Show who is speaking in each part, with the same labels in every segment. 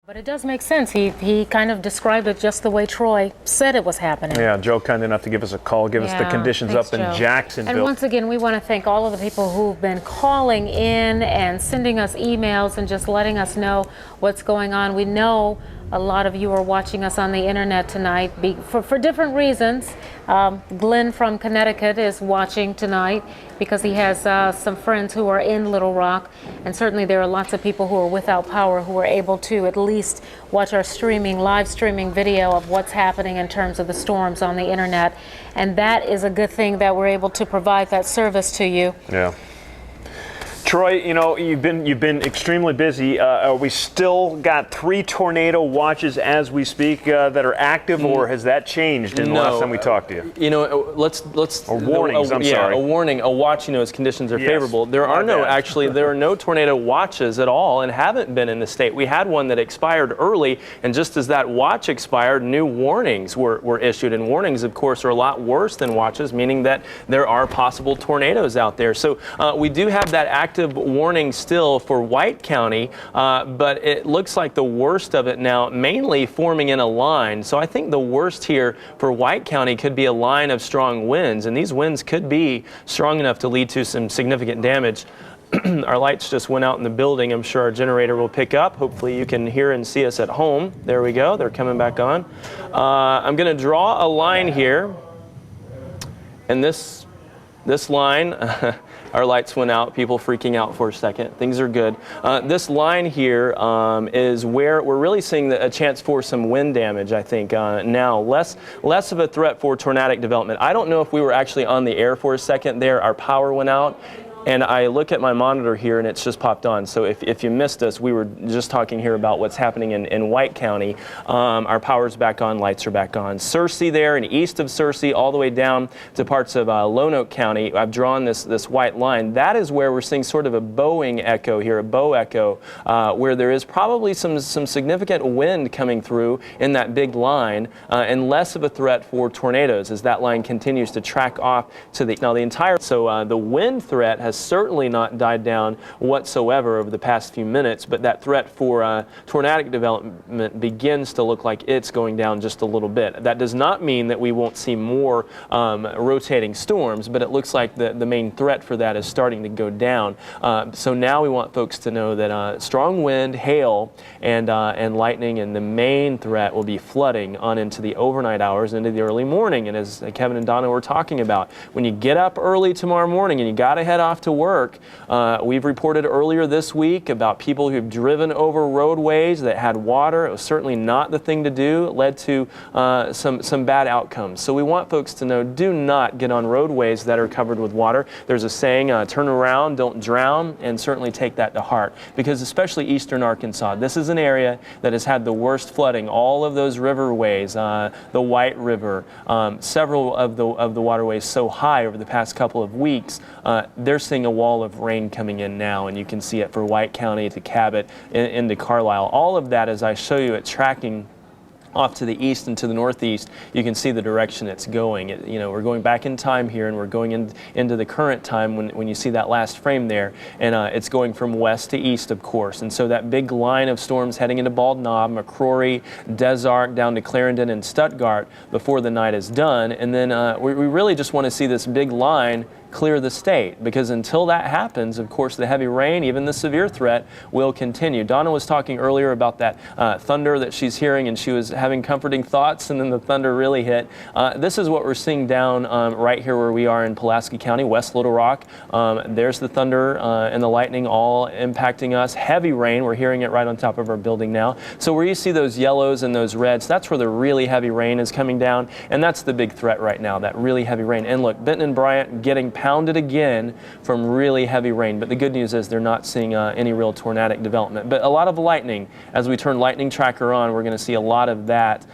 Speaker 1: But it does make sense. He kind of described it just the way Troy said it was happening.
Speaker 2: Yeah, Joe kind enough to give us a call, give us the conditions
Speaker 1: thanks,
Speaker 2: up in
Speaker 1: Joe.
Speaker 2: Jacksonville.
Speaker 1: And once again, we want to thank all of the people who've been calling in and sending us emails and just letting us know what's going on. We know a lot of you are watching us on the internet tonight for different reasons. Glenn from Connecticut is watching tonight because he has some friends who are in Little Rock, and certainly there are lots of people who are without power who are able to at least watch our live streaming video of what's happening in terms of the storms on the internet, and that is a good thing that we're able to provide that service to you.
Speaker 2: Yeah. Troy, you know, you've been extremely busy. We still got 3 tornado watches as we speak that are active, or has that changed in the last time we talked to you?
Speaker 3: You know, let's
Speaker 2: or warnings. I'm sorry.
Speaker 3: A warning, a watch. You know, as conditions are favorable. There are there are no tornado watches at all, and haven't been in the state. We had one that expired early, and just as that watch expired, new warnings were issued. And warnings, of course, are a lot worse than watches, meaning that there are possible tornadoes out there. So we do have that active warning still for White County, but it looks like the worst of it now, mainly forming in a line. So I think the worst here for White County could be a line of strong winds, and these winds could be strong enough to lead to some significant damage. Our lights just went out in the building. I'm sure our generator will pick up. Hopefully you can hear and see us at home. There we go. They're coming back on. I'm going to draw a line here, and this line, our lights went out, people freaking out for a second. Things are good. This line here is where we're really seeing a chance for some wind damage, I think, now. Less of a threat for tornadic development. I don't know if we were actually on the air for a second there. Our power went out. And I look at my monitor here, and it's just popped on. So if you missed us, we were just talking here about what's happening in White County. Our power's back on, lights are back on. Searcy there, and east of Searcy, all the way down to parts of Lonoke County. I've drawn this white line. That is where we're seeing sort of a bowing echo here, a bow echo, where there is probably some significant wind coming through in that big line, and less of a threat for tornadoes as that line continues to track off to the entire. So the wind threat has certainly not died down whatsoever over the past few minutes, but that threat for tornadic development begins to look like it's going down just a little bit. That does not mean that we won't see more rotating storms, but it looks like the main threat for that is starting to go down. So now we want folks to know that strong wind, hail, and lightning, and the main threat will be flooding on into the overnight hours, into the early morning. And as Kevin and Donna were talking about, when you get up early tomorrow morning and you got to head off to work, we've reported earlier this week about people who've driven over roadways that had water. It was certainly not the thing to do. It led to some bad outcomes. So we want folks to know, do not get on roadways that are covered with water. There's a saying, turn around, don't drown, and certainly take that to heart, because especially eastern Arkansas, this is an area that has had the worst flooding. All of those riverways, the White River, several of the waterways so high over the past couple of weeks, they're seeing a wall of rain coming in now, and you can see it for White County to Cabot into Carlisle. All of that, as I show you, it's tracking off to the east and to the northeast. You can see the direction it's going. You know, we're going back in time here, and we're going into the current time when you see that last frame there, and it's going from west to east, of course. And so that big line of storms heading into Bald Knob, McCrory, Des Arc, down to Clarendon and Stuttgart before the night is done. And then we really just want to see this big line clear the state, because until that happens, of course, the heavy rain, even the severe threat, will continue. Donna was talking earlier about that thunder that she's hearing, and she was having comforting thoughts, and then the thunder really hit. This is what we're seeing down right here where we are in Pulaski County, West Little Rock. There's the thunder and the lightning all impacting us. Heavy rain, we're hearing it right on top of our building now. So where you see those yellows and those reds, that's where the really heavy rain is coming down, and that's the big threat right now, that really heavy rain. And look, Benton and Bryant getting pounded again from really heavy rain, but the good news is they're not seeing any real tornadic development. But a lot of lightning. As we turn lightning tracker on, we're going to see a lot of that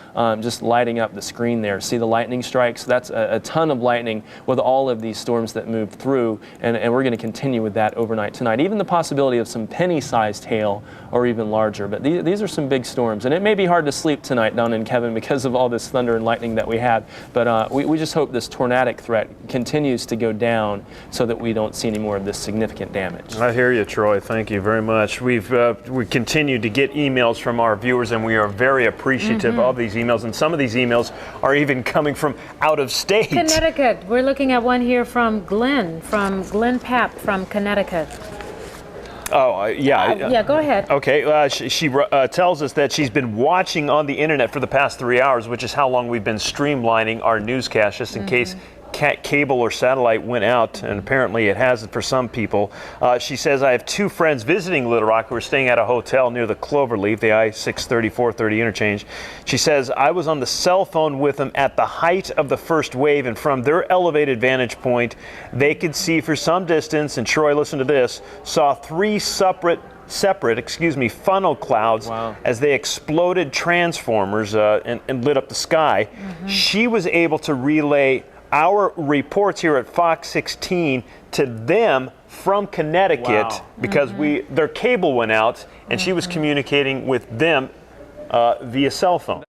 Speaker 3: just lighting up the screen there. See the lightning strikes? That's a ton of lightning with all of these storms that move through, and we're going to continue with that overnight tonight. Even the possibility of some penny-sized hail or even larger, but these are some big storms, and it may be hard to sleep tonight, Donna and Kevin, because of all this thunder and lightning that we had, but we just hope this tornadic threat continues to go down down so that we don't see any more of this significant damage.
Speaker 2: I hear you, Troy. Thank you very much. We continue to get emails from our viewers, and we are very appreciative of these emails. And some of these emails are even coming from out of state.
Speaker 1: Connecticut. We're looking at one here from Glenn Papp from Connecticut.
Speaker 2: Oh, yeah.
Speaker 1: Yeah, go ahead.
Speaker 2: Okay, she tells us that she's been watching on the internet for the past 3 hours, which is how long we've been streamlining our newscast, just in case cable or satellite went out, and apparently it hasn't for some people. She says, I have 2 friends visiting Little Rock who are staying at a hotel near the Cloverleaf, the I-630-430 interchange. She says, I was on the cell phone with them at the height of the first wave, and from their elevated vantage point, they could see for some distance, and Troy, listen to this, saw 3 separate funnel clouds as they exploded transformers and lit up the sky. She was able to relay our reports here at Fox 16 to them from Connecticut because their cable went out, and she was communicating with them via cell phone.